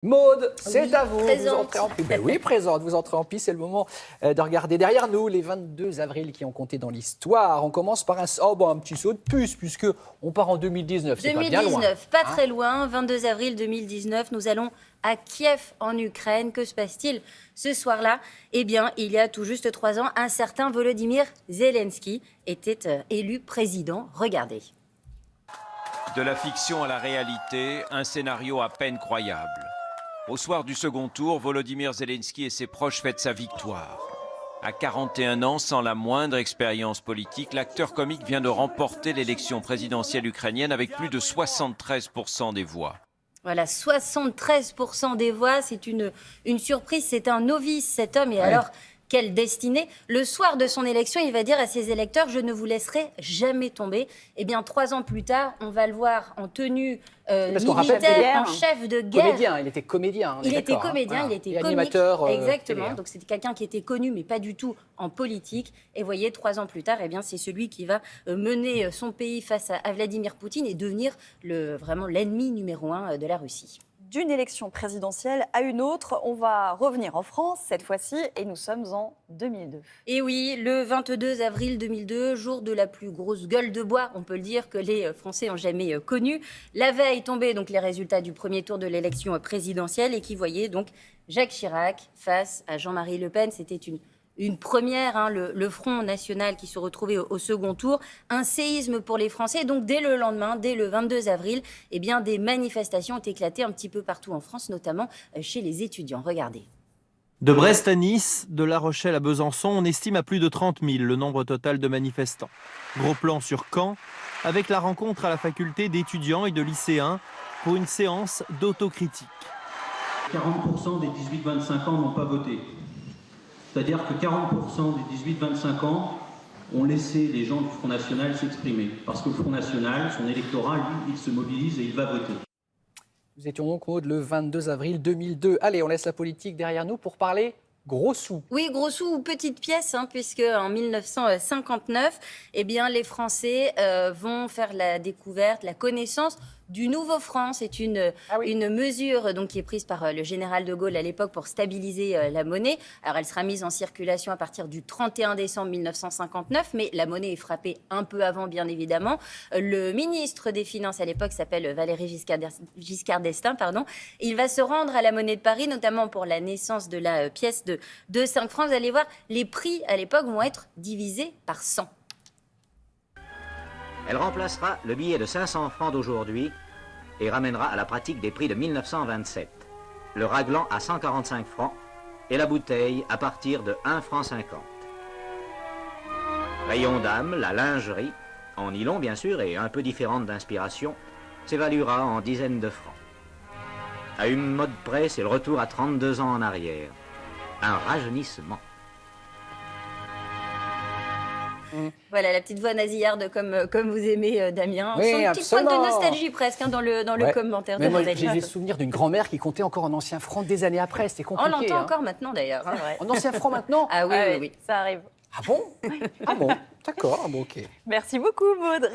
Maude, c'est à vous. Présente. Vous entrez en piste. Ben oui, présente. Vous entrez en piste. C'est le moment de regarder derrière nous les 22 avril qui ont compté dans l'histoire. On commence par un petit saut de puce, puisque on part en 2019. C'est pas bien loin. Pas très loin. 22 avril 2019, nous allons à Kiev, en Ukraine. Que se passe-t-il ce soir-là? Eh bien, il y a tout juste 3 ans, un certain Volodymyr Zelensky était élu président. Regardez. De la fiction à la réalité, un scénario à peine croyable. Au soir du second tour, Volodymyr Zelensky et ses proches fêtent sa victoire. À 41 ans, sans la moindre expérience politique, l'acteur comique vient de remporter l'élection présidentielle ukrainienne avec plus de 73% des voix. Voilà, 73% des voix, c'est une surprise, c'est un novice cet homme. Et alors, quelle destinée! Le soir de son élection, il va dire à ses électeurs « Je ne vous laisserai jamais tomber ». Eh bien, 3 ans plus tard, on va le voir en tenue militaire, en chef de guerre. Comédien, il était comédien. Il était comédien, il était comique. Animateur. Exactement, donc c'était quelqu'un qui était connu, mais pas du tout en politique. Et voyez, 3 ans plus tard, eh bien, c'est celui qui va mener son pays face à Vladimir Poutine et devenir vraiment l'ennemi numéro 1 de la Russie. D'une élection présidentielle à une autre, on va revenir en France cette fois-ci et nous sommes en 2002. Et oui, le 22 avril 2002, jour de la plus grosse gueule de bois, on peut le dire, que les Français ont jamais connue. La veille tombaient donc les résultats du premier tour de l'élection présidentielle et qui voyait donc Jacques Chirac face à Jean-Marie Le Pen. C'était une première, le Front National qui se retrouvait au second tour, un séisme pour les Français. Donc dès le lendemain, dès le 22 avril, eh bien, des manifestations ont éclaté un petit peu partout en France, notamment chez les étudiants. Regardez. De Brest à Nice, de La Rochelle à Besançon, on estime à plus de 30 000 le nombre total de manifestants. Gros plan sur Caen, avec la rencontre à la faculté d'étudiants et de lycéens pour une séance d'autocritique. 40% des 18-25 ans n'ont pas voté. C'est-à-dire que 40% des 18-25 ans ont laissé les gens du Front National s'exprimer. Parce que le Front National, son électorat, lui, il se mobilise et il va voter. Nous étions donc, Aude, le 22 avril 2002. Allez, on laisse la politique derrière nous pour parler gros sous. Oui, gros sous ou petite pièce, puisque en 1959, eh bien, les Français vont faire la découverte, la connaissance du nouveau franc. C'est une mesure donc, qui est prise par le général de Gaulle à l'époque pour stabiliser la monnaie. Alors, elle sera mise en circulation à partir du 31 décembre 1959, mais la monnaie est frappée un peu avant, bien évidemment. Le ministre des Finances à l'époque s'appelle Valéry Giscard d'Estaing. Il va se rendre à la Monnaie de Paris, notamment pour la naissance de la pièce de 5 francs. Vous allez voir, les prix à l'époque vont être divisés par 100. Elle remplacera le billet de 500 francs d'aujourd'hui et ramènera à la pratique des prix de 1927. Le raglan à 145 francs et la bouteille à partir de 1 franc 50. Rayon dames, la lingerie, en nylon bien sûr et un peu différente d'inspiration, s'évaluera en dizaines de francs. À une mode près, c'est le retour à 32 ans en arrière. Un rajeunissement. Voilà, la petite voix nasillarde comme vous aimez, Damien. Oui, une petite pointe de nostalgie presque dans le commentaire de moi, Valérie. j'ai des souvenirs d'une grand-mère qui comptait encore en ancien franc des années après. C'était compliqué. On l'entend encore maintenant d'ailleurs. En ancien franc maintenant? Ah oui, oui. Ça arrive. Ah bon? Ah bon, d'accord, bon, ok. Merci beaucoup, Maud.